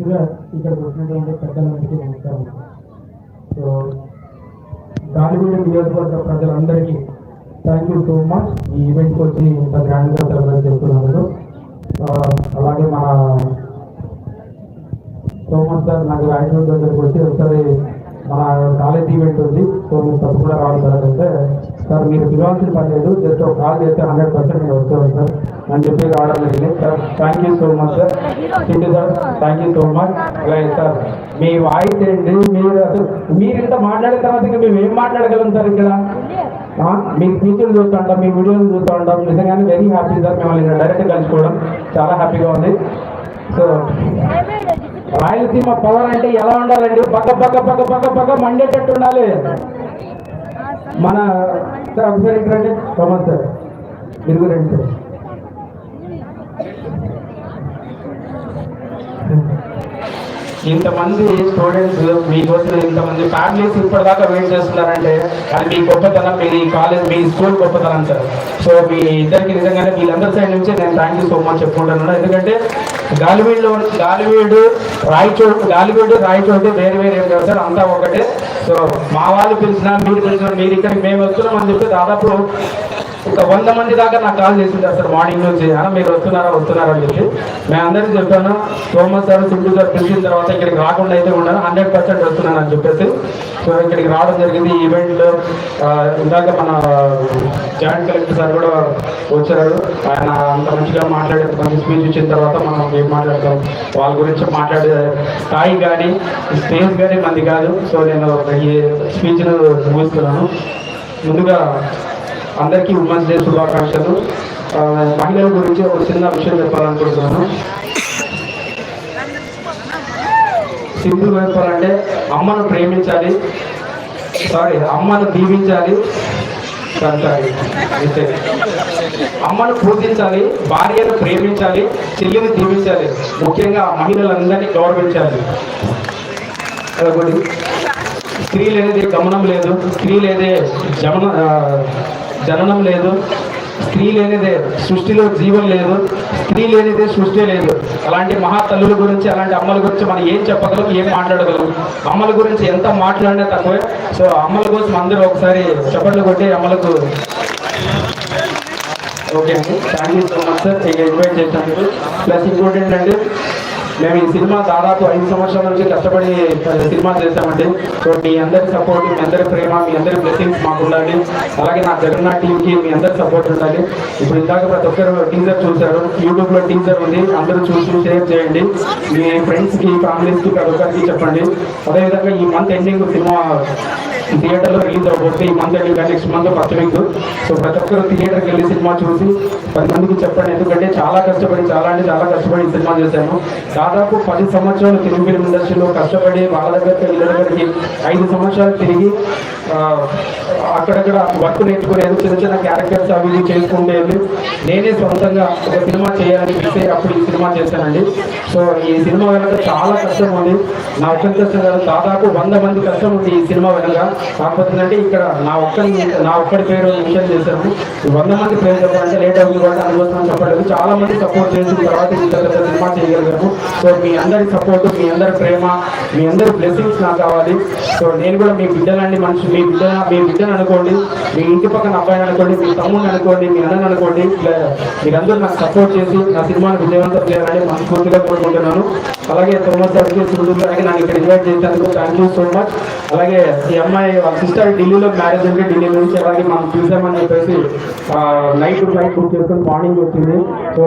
ముందుగా ఇక్కడికి వచ్చినటువంటి పెద్దలందరికీ నమస్కారం. సో గాలివీడు నియోజకవర్గ ప్రజలందరికీ థ్యాంక్ యూ సో మచ్. ఈ ఈవెంట్కి వచ్చి ఇంత గ్రాండ్గా సెలబ్రేట్ చేస్తున్నారు. అలాగే మన సోమన్ సార్ నాకు రాయచూరు దగ్గరికి వచ్చి ఒకసారి మన కాలేజ్ ఈవెంట్ ఉంది, సో మీరు తప్పకుండా రావాలి సార్ అంటే, సార్ మీరు పిలవాల్సిన పని లేదు, జస్ట్ ఒక కాల్ చేస్తే 100% నేను వస్తాను సార్ అని చెప్పి రావడం జరిగింది. Sir thank you so much sir. Sindhu sir thank you so much. అలాగే సార్ మీ వాయిస్ ఏంటి, మీరు ఇంత మాట్లాడిన తర్వాత ఇంకా మేము ఏం మాట్లాడగలం సార్ ఇక్కడ? మీ స్పీచ్లు చూస్తూ ఉంటాం, మీ వీడియోలు చూస్తూ ఉంటాం. నిజంగానే వెరీ హ్యాపీ సార్, మిమ్మల్ని డైరెక్ట్ కలుసుకోవడం చాలా హ్యాపీగా ఉంది. సో రాయలసీమ పవర్ అంటే ఎలా ఉండాలండి? పక్క పక్క పక్క పక్క పక్క మండేటట్టు ఉండాలి. మన సార్ ఒకసారి రండి, సోమన్ సార్ మీరు రండి సార్. ఇంతమంది స్టూడెంట్స్ మీకోసం, ఇంతమంది ఫ్యామిలీస్ ఇప్పటిదాకా వెయిట్ చేస్తున్నారంటే అది మీ గొప్పతనం, మీ కాలేజ్, మీ స్కూల్ గొప్పతనం సార్. సో మీ ఇద్దరికి నిజంగానే వీళ్ళందరి సైడ్ నుంచి నేను థ్యాంక్ యూ సో మచ్ చెప్పుకుంటున్నాను. ఎందుకంటే గాలివీడు రాయచోటి వేరు వేరు ఏం కాదు సార్, అంతా ఒకటే. సో మా వాళ్ళు పిలిచినా మీరు పిలిచినా మీరు ఇక్కడికి మేము వస్తున్నాం అని చెప్పి దాదాపు ఒక 100 మంది దాకా నాకు కాల్ చేసింటారు సార్ మార్నింగ్ నుంచి, మీరు వస్తున్నారా అని చెప్పి. మేము అందరికీ చెప్పాను, సోమన్ సార్ సింధు సార్ పిలిచిన తర్వాత ఇక్కడికి రాకుండా అయితే ఉన్నాను, 100% వస్తున్నాను అని చెప్పేసి. సో ఇక్కడికి రావడం జరిగింది. ఈ ఈవెంట్లో ఇందాక మన జాయింట్ కలెక్టర్ సార్ కూడా వచ్చారు. ఆయన అంత మంచిగా మాట్లాడే మంచి స్పీచ్ ఇచ్చిన తర్వాత మనం ఏం మాట్లాడతాం, వాళ్ళ గురించి మాట్లాడే స్థాయి కానీ స్పేస్ కానీ మంది కాదు. సో నేను ఈ స్పీచ్ను ముగిస్తున్నాను. ముందుగా అందరికీ ఉమెన్స్ డే శుభాకాంక్షలు. మహిళల గురించి ఒక చిన్న విషయం చెప్పాలనుకుంటున్నాను. సింపుల్ చెప్పాలంటే అమ్మను ప్రేమించాలి, అమ్మను దీవించాలి, అమ్మను పూజించాలి, భార్యను ప్రేమించాలి, చెల్లిని దీవించాలి, ముఖ్యంగా మహిళలందరినీ గౌరవించాలి. అదొకటి. స్త్రీ లేనిదే గమనం లేదు, స్త్రీ లేదే జననం లేదు, స్త్రీ లేనిదే సృష్టిలో జీవం లేదు, స్త్రీ లేనిదే సృష్టి లేదు. అలాంటి మహా తల్లుల గురించి, అలాంటి అమ్మల గురించి మనం ఏం చెప్పగలం, ఏం మాట్లాడగలం? అమ్మల గురించి ఎంత మాట్లాడినా తక్కువే. సో అమ్మల కోసం అందరూ ఒకసారి చప్పట్లు కొట్టి అమ్మలకు ఓకే అండి. Thank you so much sir ఇక ఇన్వైట్ చేసినందుకు. ప్లస్ ఇంకోటి ఏంటంటే, మేము ఈ సినిమా దాదాపు 5 సంవత్సరాల నుంచి కష్టపడి సినిమా చేశామండి. సో మీ అందరి సపోర్ట్, మీ అందరి ప్రేమ, మీ అందరి బ్లెస్సింగ్స్ మాకు ఉండాలి. అలాగే నా జగన్నాథ్ టీంకి మీ అందరి సపోర్ట్ ఉండాలి. ఇప్పుడు ఇందాక ప్రతి ఒక్కరు టీజర్ చూశారు, యూట్యూబ్లో టీజర్ ఉంది, అందరూ చూసి షేర్ చేయండి. మీ ఫ్రెండ్స్కి, ఫ్యామిలీస్కి, ప్రతి ఒక్కరికి చెప్పండి. అదేవిధంగా ఈ మంత్ ఎండింగ్ సినిమా థియేటర్లో రిలీజ్ అవబోతుంది. ఈ month ending next month first week. So ప్రతి ఒక్కరు థియేటర్కి వెళ్ళి సినిమా చూసి 10 మందికి చెప్పండి. ఎందుకంటే చాలా కష్టపడి, చాలా కష్టపడి సినిమా చేశాను. దాదాపు 10 సంవత్సరాలు తెలుగు ఫిల్మ్ ఇండస్ట్రీలో కష్టపడి వాళ్ళ దగ్గరికి వీళ్ళ దగ్గరికి 5 సంవత్సరాలు తిరిగి అక్కడక్కడ వర్క్ నేర్చుకునేది, చిన్న చిన్న క్యారెక్టర్స్ అవి చేసుకుంటే వెళ్ళి నేనే సొంతంగా ఒక సినిమా చేయాలని పిలిస్తే అప్పుడు ఈ సినిమా చేశానండి. సో ఈ సినిమా వెనక చాలా కష్టం ఉంది. నా ఒక్కరి కష్టం కాదు, దాదాపు 100 మంది కష్టం ఉంది ఈ సినిమా వెనక. కాకపోతే అంటే ఇక్కడ నా ఒక్కడి పేరు మెన్షన్ చేశాను. 100 మంది పేరు చెప్పాలంటే లేట్ అవుతుంది కాబట్టి అనుభవం చెప్పలేదు. చాలా మంది సపోర్ట్ చేసిన తర్వాత ఇంత పెద్ద సినిమా చేయగలిగాము. సో మీ అందరి సపోర్ట్, మీ అందరి ప్రేమ, మీ అందరి బ్లెస్సింగ్స్ నాకు కావాలి. సో నేను కూడా మీ బిడ్డలండి, మనిషి మీ బిడ్డను అనుకోండి, మీ ఇంటి పక్కన అబ్బాయిని అనుకోండి, మీ తమ్ముడిని అనుకోండి, మీ అన్నని అనుకోండి, మీరందరూ నాకు సపోర్ట్ చేసి నా సినిమాను విజయవంతం చేయాలని మనస్ఫూర్తిగా కోరుకుంటున్నాను. అలాగే సోమన్ సార్కి, సింధు గారికి నన్ను ఇక్కడ ఇన్వైట్ చేసినందుకు థ్యాంక్ యూ సో మచ్. అలాగే ఈ అమ్మాయి వాళ్ళ సిస్టర్ ఢిల్లీలో మ్యారేజ్ ఉంది, ఢిల్లీ నుంచి అలాగే మనం చూసామని చెప్పేసి నైట్ ఫ్లైట్ బుక్ చేసుకొని మార్నింగ్ వచ్చింది. సో